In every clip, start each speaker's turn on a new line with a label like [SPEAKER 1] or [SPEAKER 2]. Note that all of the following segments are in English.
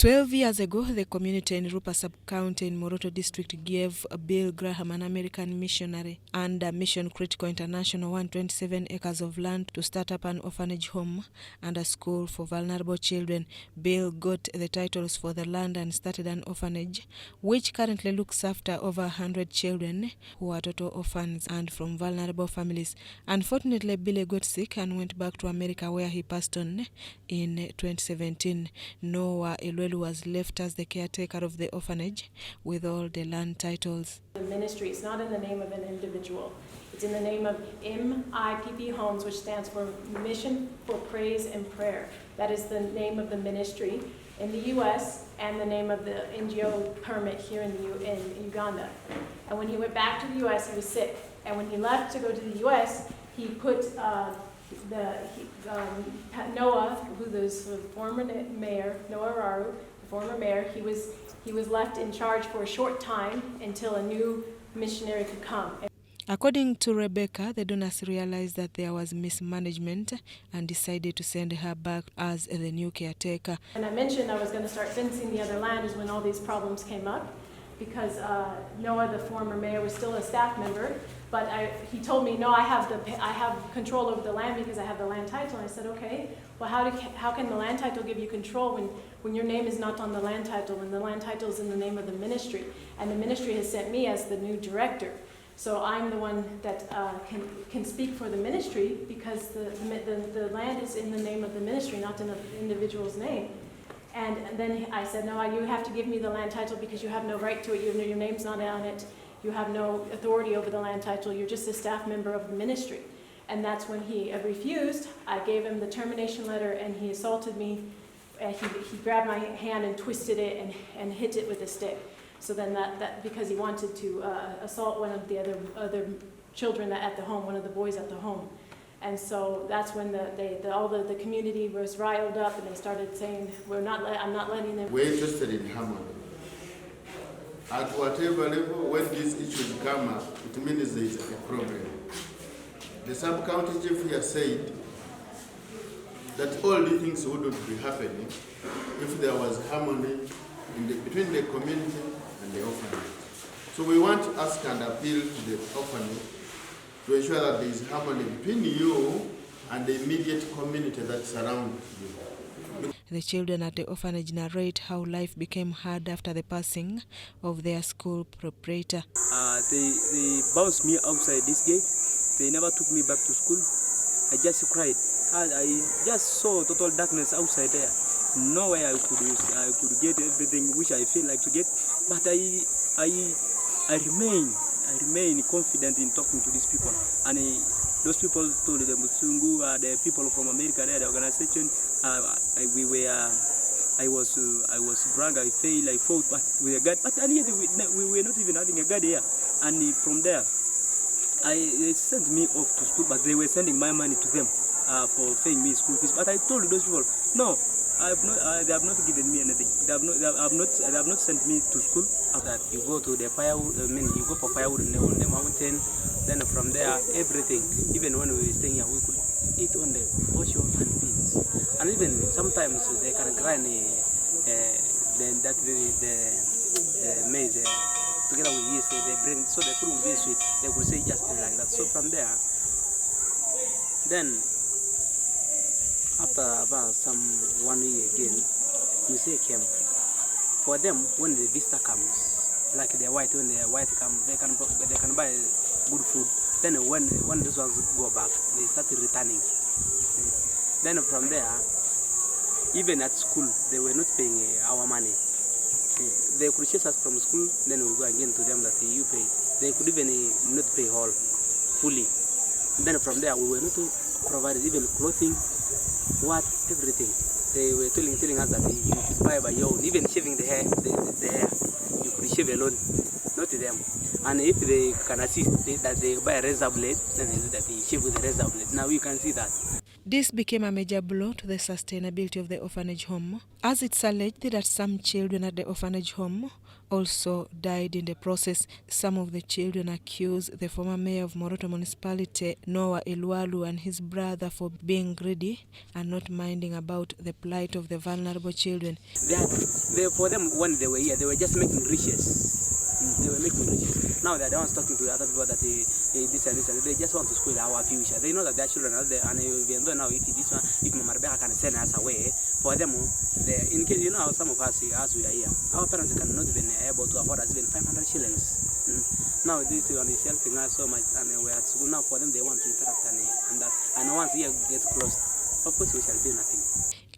[SPEAKER 1] 12 years ago, the community in Rupa sub-county in Moroto district gave Bill Graham, an American missionary, and Mission Critical International 127 acres of land to start up an orphanage home and a school for vulnerable children. Bill got the titles for the land and started an orphanage, which currently looks after over 100 children who are total orphans and from vulnerable families. Unfortunately, Bill got sick and went back to America, where he passed on in 2017. Noah Elwalu was left as the caretaker of the orphanage with all the land titles.
[SPEAKER 2] The ministry is not in the name of an individual. It's in the name of MIPP Homes, which stands for Mission for Praise and Prayer. That is the name of the ministry in the U.S. and the name of the NGO permit here in Uganda. And when he went back to the U.S., he was sick. And when he left to go to the U.S., he put Noah, who is the former mayor, Noah Orphanage, the former mayor, he was left in charge for a short time until a new missionary could come.
[SPEAKER 1] According to Rebecca, the donors realized that there was mismanagement and decided to send her back as the new caretaker.
[SPEAKER 2] And I mentioned I was going to start fencing the other land is when all these problems came up, because Noah, the former mayor, was still a staff member, but he told me, no, I have control over the land because I have the land title. And I said, okay, well, how can the land title give you control when your name is not on the land title, when the land title is in the name of the ministry, and the ministry has sent me as the new director. So I'm the one that can speak for the ministry, because the land is in the name of the ministry, not in the individual's name. And then I said, no, you have to give me the land title because you have no right to it. Your name's not on it. You have no authority over the land title. You're just a staff member of the ministry. And that's when he refused. I gave him the termination letter, and he assaulted me. He grabbed my hand and twisted it and hit it with a stick. So then that because he wanted to assault one of the other children at the home, one of the boys at the home. And so that's when all the community was riled up, and they started saying, I'm not letting them.
[SPEAKER 3] We're interested in harmony. At whatever level, when these issues come up, it means there is a problem. The sub-county chief here said that all these things wouldn't be happening if there was harmony between the community and the orphanage. So we want to ask and appeal to the orphanage to ensure that there is harmony between you and the immediate community that surrounds you.
[SPEAKER 1] The children at the orphanage narrate how life became hard after the passing of their school proprietor.
[SPEAKER 4] They bounced me outside this gate. They never took me back to school. I just cried. I just saw total darkness outside there. Nowhere I could get everything which I feel like to get. But I remain confident in talking to these people. And those people told them, Musungu, the people from America, the organization, I was drunk, I failed, I fought, but with a God. But yet we were not even having a God here. And from there, they sent me off to school, but they were sending my money to them for paying me school fees. But I told those people, no, they have not given me anything. They have not sent me to school. After that, you go to the firewood. You go for firewood on the mountain. Then from there, everything. Even when we were staying here, we could eat on the ocean and beans. And even sometimes they can grind the maize together with yeast. They bring, so the food will be sweet. They could say just like that. So from there, then after about some 1 year again, we say camp. For them, when the visitor comes, like they're white, when they're white come, they can buy good food. Then when these ones go back, they start returning. Then from there, even at school, they were not paying our money. They could chase us from school, then we go again to them that you pay. They could even not pay all fully. Then from there, we were not provided even clothing, everything. They were telling us that you should buy by your own. Even shaving the hair, you could shave alone, not them. And if they can assist that they buy a razor blade, then they shave with a razor blade. Now you can see that.
[SPEAKER 1] This became a major blow to the sustainability of the orphanage home, as it's alleged that some children at the orphanage home also died in the process. Some of the children accuse the former mayor of Moroto Municipality, Noah Elwalu, and his brother for being greedy and not minding about the plight of the vulnerable children.
[SPEAKER 4] For them, when they were here, they were just making riches. They were making riches. Now they're the ones talking to other people that this and this, and they just want to spoil our future. They know that their children are there, and even though now if Mama Rebecca can send us away, for them, in case, you know, some of us, as we are here, our parents cannot even able to afford us even 500 shillings. Now this one is helping us so much, and we're at school now. For them, they want to interrupt and once here gets closed, of course we shall do nothing.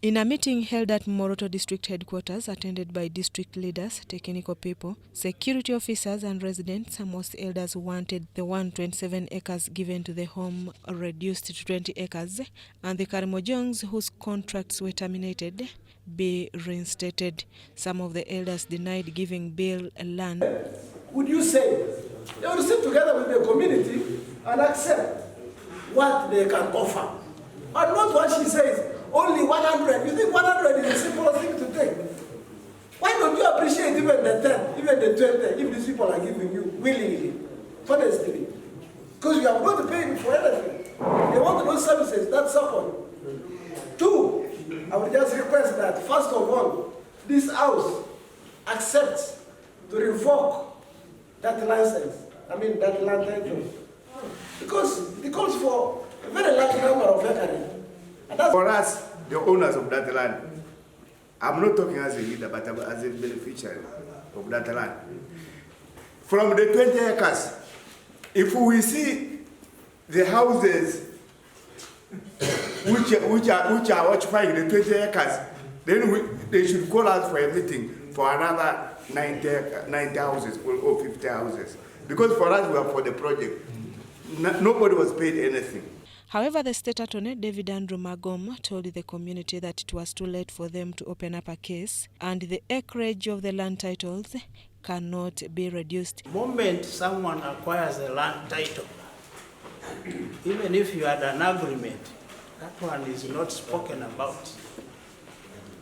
[SPEAKER 1] In a meeting held at Moroto District Headquarters, attended by district leaders, technical people, security officers and residents, most elders wanted the 127 acres given to the home reduced to 20 acres, and the Karamojongs, whose contracts were terminated, be reinstated. Some of the elders denied giving Bill land.
[SPEAKER 5] Would you say they will sit together with the community and accept what they can offer? And not what she says, only 100. You think 100 is a simple thing to take? Why don't you appreciate even the 10, even the 20, if these people are giving you willingly, honestly? Because you have not paid for anything. They want those services, that's support. Two, I would just request that, first of all, this house accepts to revoke that license, that land title. Because it calls for a very large number of acres.
[SPEAKER 3] For us, the owners of that land, I'm not talking as a leader, but as a beneficiary of that land. From the 20 acres, if we see the houses which are occupying the 20 acres, then they should call us for a meeting for another 90 houses or 50 houses. Because for us, we are for the project. Nobody was paid anything.
[SPEAKER 1] However, the state attorney, David Andrew Magom, told the community that it was too late for them to open up a case, and the acreage of the land titles cannot be reduced.
[SPEAKER 6] The moment someone acquires a land title, even if you had an agreement, that one is not spoken about.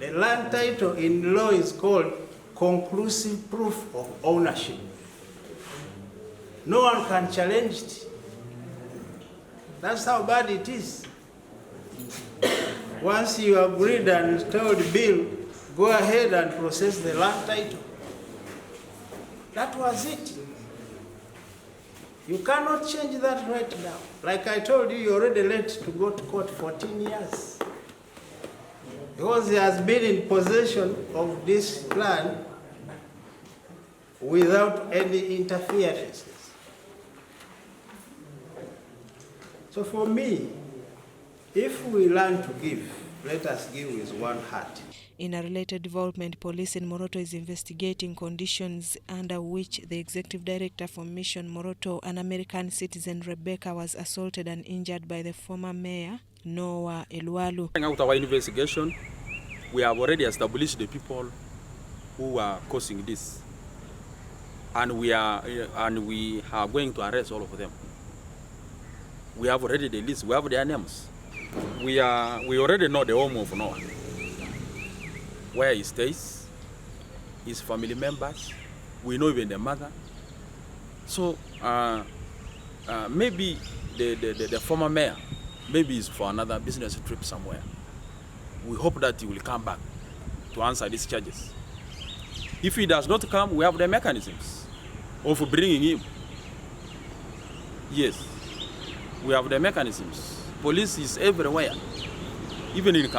[SPEAKER 6] The land title in law is called conclusive proof of ownership. No one can challenge it. That's how bad it is. Once you agreed and told Bill, go ahead and process the land title. That was it. You cannot change that right now. Like I told you, you're already late to go to court 14 years. Because he has been in possession of this land without any interferences. So for me, if we learn to give, let us give with one heart.
[SPEAKER 1] In a related development, police in Moroto is investigating conditions under which the executive director for Mission Moroto, an American citizen, Rebecca, was assaulted and injured by the former mayor, Noah Elwalu.
[SPEAKER 7] Out our investigation, we have already established the people who are causing this, and we are going to arrest all of them. We have already the list. We have their names. We already know the home of Noah, where he stays, his family members. We know even the mother. So maybe the former mayor, maybe is for another business trip somewhere. We hope that he will come back to answer these charges. If he does not come, we have the mechanisms of bringing him. Yes. We have the mechanisms. Police is everywhere, even in